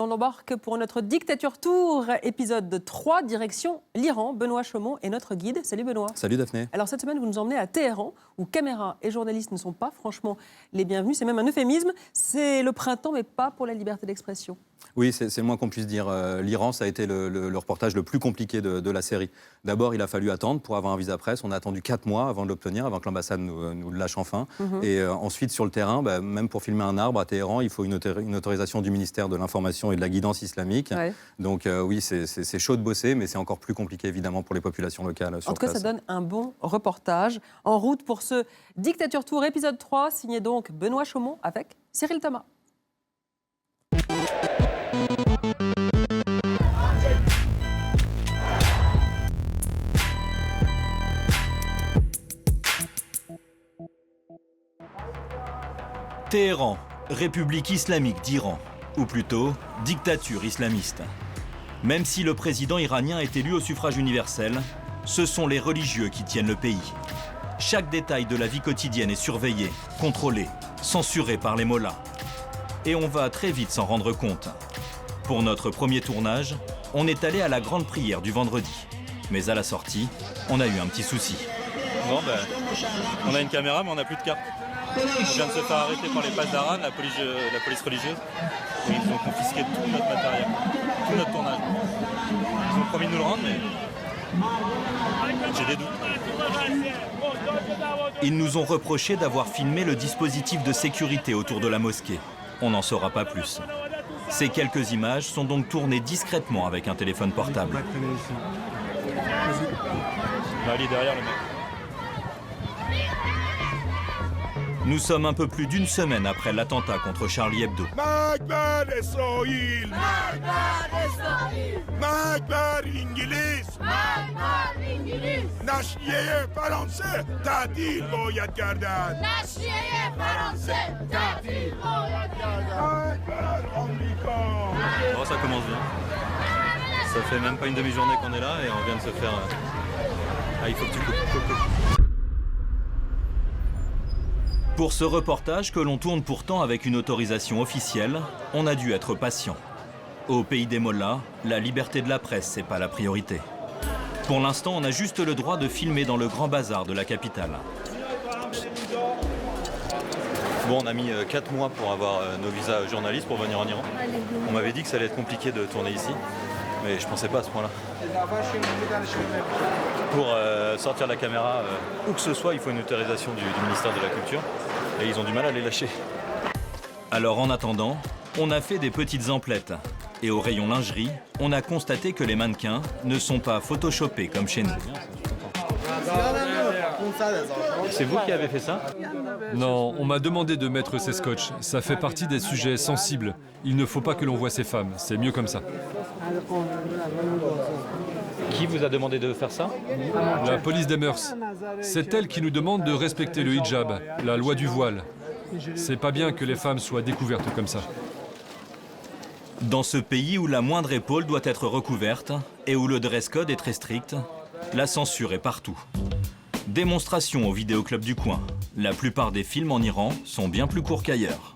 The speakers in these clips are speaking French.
On embarque pour notre Dictature Tour, épisode 3, direction l'Iran. Benoît Chaumont est notre guide. Salut Benoît. Salut Daphné. Alors cette semaine, vous nous emmenez à Téhéran, où caméras et journalistes ne sont pas franchement les bienvenus. C'est même un euphémisme. C'est le printemps, mais pas pour la liberté d'expression. Oui, c'est le moins qu'on puisse dire. L'Iran, ça a été le reportage le plus compliqué de la série. D'abord, il a fallu attendre pour avoir un visa presse. On a attendu 4 mois avant de l'obtenir, avant que l'ambassade nous le lâche enfin. Et ensuite, sur le terrain, même pour filmer un arbre à Téhéran, il faut une autorisation du ministère de l'Information et de la Guidance islamique. Ouais. Donc oui, c'est chaud de bosser, mais c'est encore plus compliqué, évidemment, pour les populations locales. En tout cas, ça donne un bon reportage. En route pour ce Dictature Tour, épisode 3, signé donc Benoît Chaumont avec Cyril Thomas. Téhéran, République islamique d'Iran, ou plutôt dictature islamiste. Même si le président iranien est élu au suffrage universel, ce sont les religieux qui tiennent le pays. Chaque détail de la vie quotidienne est surveillé, contrôlé, censuré par les mollahs. Et on va très vite s'en rendre compte. Pour notre premier tournage, on est allé à la grande prière du vendredi. Mais à la sortie, on a eu un petit souci. Bon, on a une caméra, mais on n'a plus de carte. On vient de se faire arrêter par les passes d'Aran, la police religieuse. Et ils ont confisqué tout notre matériel, tout notre tournage. Ils ont promis de nous le rendre, mais j'ai des doutes. Ils nous ont reproché d'avoir filmé le dispositif de sécurité autour de la mosquée. On n'en saura pas plus. Ces quelques images sont donc tournées discrètement avec un téléphone portable. Il est derrière le mec. Nous sommes un peu plus d'une semaine après l'attentat contre Charlie Hebdo. Makbar Israël! Makbar Israël! Makbar İngiliz! Makbar İngiliz! Naşriye Français تعطیل باید کردن! نشریه فرانسه تعطیل باید کردن! Makbar Amerika! Oh, ça commence bien. Ça fait même pas une demi-journée qu'on est là et on vient de se faire... Ah, il faut que tu coupes. Pour ce reportage que l'on tourne pourtant avec une autorisation officielle, on a dû être patient. Au pays des mollahs, la liberté de la presse, c'est pas la priorité. Pour l'instant, on a juste le droit de filmer dans le grand bazar de la capitale. Bon, on a mis 4 mois pour avoir nos visas journalistes pour venir en Iran. On m'avait dit que ça allait être compliqué de tourner ici, mais je pensais pas à ce point-là. Pour sortir la caméra, où que ce soit, il faut une autorisation du ministère de la Culture. Et ils ont du mal à les lâcher. Alors en attendant, on a fait des petites emplettes. Et au rayon lingerie, on a constaté que les mannequins ne sont pas photoshopés comme chez nous. C'est vous qui avez fait ça? Non, on m'a demandé de mettre ces scotch. Ça fait partie des sujets sensibles. Il ne faut pas que l'on voie ces femmes. C'est mieux comme ça. Qui vous a demandé de faire ça? La police des mœurs. C'est elle qui nous demande de respecter le hijab, la loi du voile. C'est pas bien que les femmes soient découvertes comme ça. Dans ce pays où la moindre épaule doit être recouverte et où le dress code est très strict, la censure est partout. Démonstration au vidéoclub du coin. La plupart des films en Iran sont bien plus courts qu'ailleurs.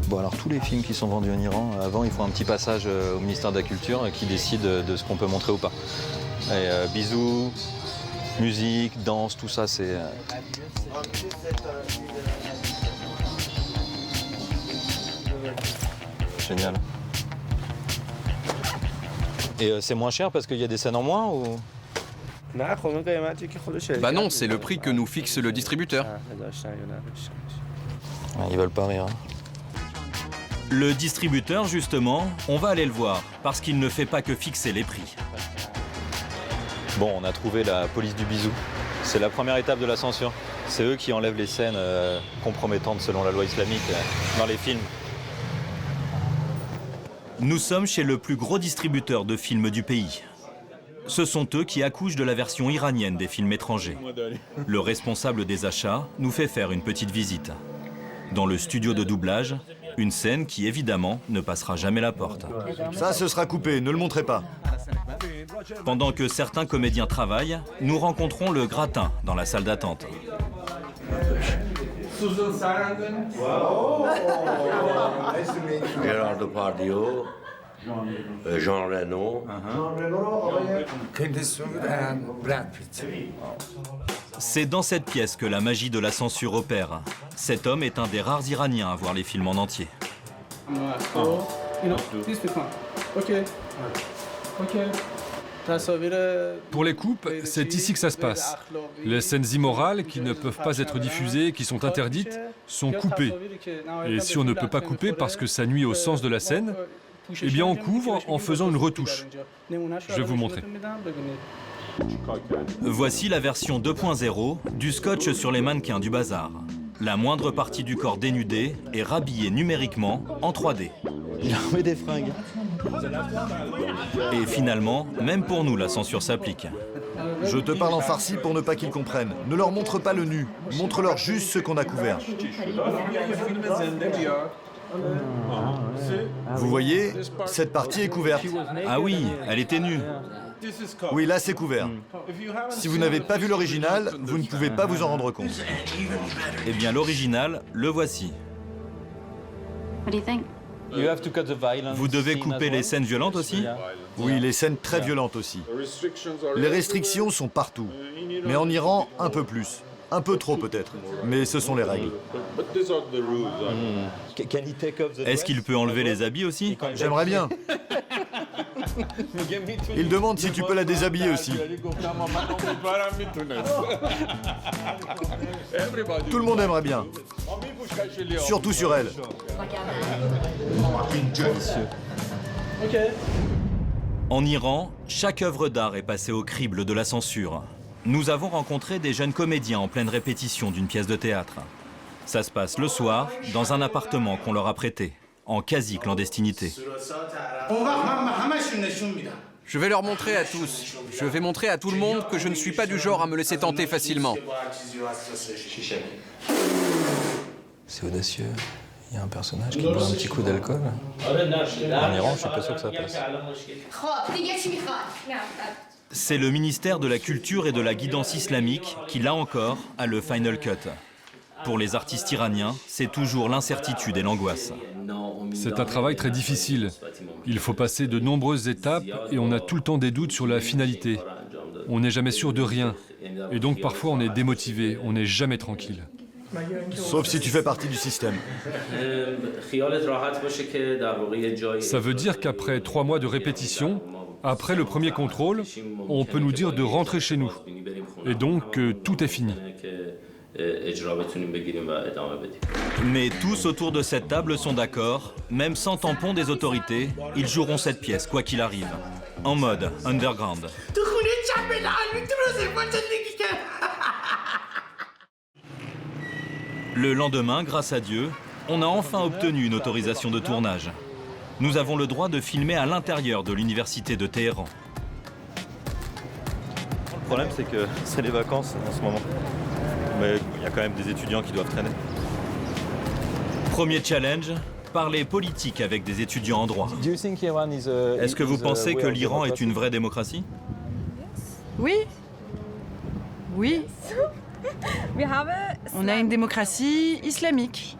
Bon, alors tous les films qui sont vendus en Iran, avant, il faut un petit passage au ministère de la Culture qui décide de ce qu'on peut montrer ou pas. Et, bisous, musique, danse, tout ça, c'est... Génial. Et c'est moins cher parce qu'il y a des scènes en moins ou... Bah non, c'est le prix que nous fixe le distributeur. Ouais, ils veulent pas rire. Le distributeur, justement, on va aller le voir, parce qu'il ne fait pas que fixer les prix. Bon, on a trouvé la police du bisou. C'est la première étape de la censure. C'est eux qui enlèvent les scènes compromettantes selon la loi islamique dans les films. Nous sommes chez le plus gros distributeur de films du pays. Ce sont eux qui accouchent de la version iranienne des films étrangers. Le responsable des achats nous fait faire une petite visite. Dans le studio de doublage, une scène qui, évidemment, ne passera jamais la porte. Ça, ce sera coupé, ne le montrez pas. Pendant que certains comédiens travaillent, nous rencontrons le gratin dans la salle d'attente. Susan Sarandon. Et alors, Leonardo Pardio, Jean Reno. Clint Eastwood and Brad Pitt. C'est dans cette pièce que la magie de la censure opère. Cet homme est un des rares Iraniens à voir les films en entier. Pour les coupes, c'est ici que ça se passe. Les scènes immorales qui ne peuvent pas être diffusées, qui sont interdites, sont coupées. Et si on ne peut pas couper parce que ça nuit au sens de la scène, eh bien on couvre en faisant une retouche. Je vais vous montrer. Voici la version 2.0 du scotch sur les mannequins du bazar. La moindre partie du corps dénudée est rhabillée numériquement en 3D. Il a remis des fringues. Et finalement, même pour nous, la censure s'applique. Je te parle en farsi pour ne pas qu'ils comprennent. Ne leur montre pas le nu, montre-leur juste ce qu'on a couvert. Vous voyez, cette partie est couverte. Ah oui, elle était nue. Oui, là c'est couvert. Si vous n'avez pas vu l'original, vous ne pouvez pas vous en rendre compte. Eh bien, l'original, le voici. Vous devez couper les scènes violentes aussi? Oui, les scènes très violentes aussi. Les restrictions sont partout. Mais en Iran, un peu plus. Un peu trop peut-être. Mais ce sont les règles. Est-ce qu'il peut enlever les habits aussi? J'aimerais bien. Il demande si tu peux la déshabiller aussi. Tout le monde aimerait bien. Surtout sur elle. En Iran, chaque œuvre d'art est passée au crible de la censure. Nous avons rencontré des jeunes comédiens en pleine répétition d'une pièce de théâtre. Ça se passe le soir, dans un appartement qu'on leur a prêté, en quasi-clandestinité. Je vais leur montrer à tous. Je vais montrer à tout le monde que je ne suis pas du genre à me laisser tenter facilement. C'est audacieux. Il y a un personnage qui boit un petit coup d'alcool. En Iran, je suis pas sûr que ça passe. C'est le ministère de la Culture et de la Guidance islamique qui, là encore, a le final cut. Pour les artistes iraniens, c'est toujours l'incertitude et l'angoisse. C'est un travail très difficile. Il faut passer de nombreuses étapes et on a tout le temps des doutes sur la finalité. On n'est jamais sûr de rien. Et donc parfois on est démotivé, on n'est jamais tranquille. Sauf si tu fais partie du système. Ça veut dire qu'après 3 mois de répétition, après le premier contrôle, on peut nous dire de rentrer chez nous. Et donc tout est fini. Mais tous autour de cette table sont d'accord, même sans tampon des autorités, ils joueront cette pièce, quoi qu'il arrive. En mode underground. Le lendemain, grâce à Dieu, on a enfin obtenu une autorisation de tournage. Nous avons le droit de filmer à l'intérieur de l'université de Téhéran. Le problème, c'est que c'est les vacances en ce moment. Mais il y a quand même des étudiants qui doivent traîner. Premier challenge, parler politique avec des étudiants en droit. Est-ce que vous pensez que l'Iran est une vraie démocratie? Oui. Oui. On a une démocratie islamique.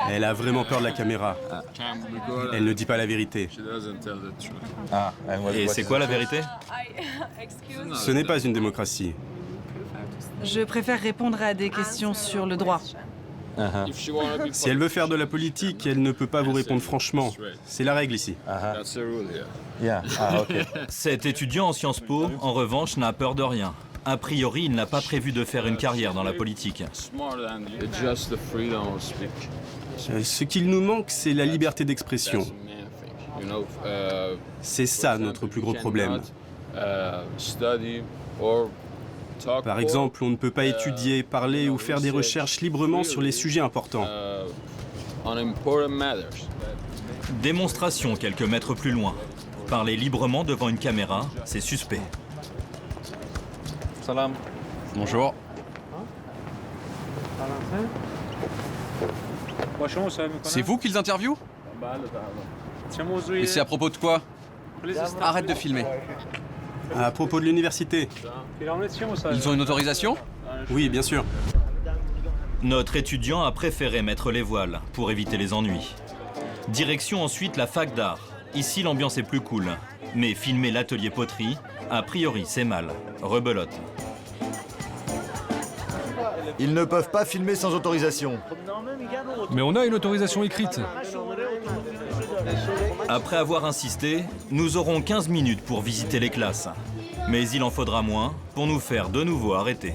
Elle a vraiment peur de la caméra. Elle ne dit pas la vérité. Et c'est quoi la vérité? Ce n'est pas une démocratie. Je préfère répondre à des questions sur le droit. Si elle veut faire de la politique, elle ne peut pas vous répondre franchement. C'est la règle ici. Cet étudiant en Sciences Po, en revanche, n'a peur de rien. A priori, il n'a pas prévu de faire une carrière dans la politique. Ce qu'il nous manque, c'est la liberté d'expression. C'est ça notre plus gros problème. Par exemple, on ne peut pas étudier, parler ou faire des recherches librement sur les sujets importants. Démonstration quelques mètres plus loin. Parler librement devant une caméra, c'est suspect. Salam. Bonjour. C'est vous qu'ils interviewent? Et c'est à propos de quoi? Arrête de filmer. À propos de l'université. Ils ont une autorisation? Oui, bien sûr. Notre étudiant a préféré mettre les voiles pour éviter les ennuis. Direction ensuite la fac d'art. Ici, l'ambiance est plus cool. Mais filmer l'atelier poterie, a priori, c'est mal. Rebelote. Ils ne peuvent pas filmer sans autorisation. Mais on a une autorisation écrite. Après avoir insisté, nous aurons 15 minutes pour visiter les classes. Mais il en faudra moins pour nous faire de nouveau arrêter.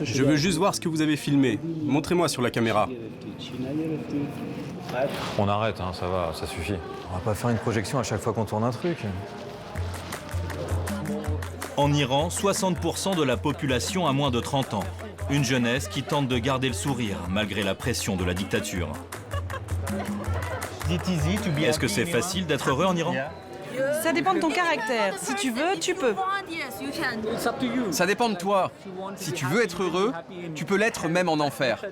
Je veux juste voir ce que vous avez filmé. Montrez-moi sur la caméra. On arrête, hein, ça va, ça suffit. On va pas faire une projection à chaque fois qu'on tourne un truc. En Iran, 60% de la population a moins de 30 ans. Une jeunesse qui tente de garder le sourire malgré la pression de la dictature. Est-ce que c'est facile d'être heureux en Iran? Ça dépend de ton caractère. Si tu veux, tu peux. Ça dépend de toi. Si tu veux être heureux, tu peux l'être même en enfer.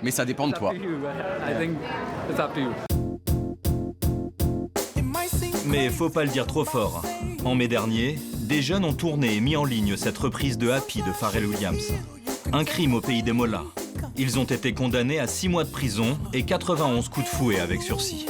Mais ça dépend de toi. Mais faut pas le dire trop fort. En mai dernier, des jeunes ont tourné et mis en ligne cette reprise de Happy de Pharrell Williams. Un crime au pays des mollahs. Ils ont été condamnés à 6 mois de prison et 91 coups de fouet avec sursis.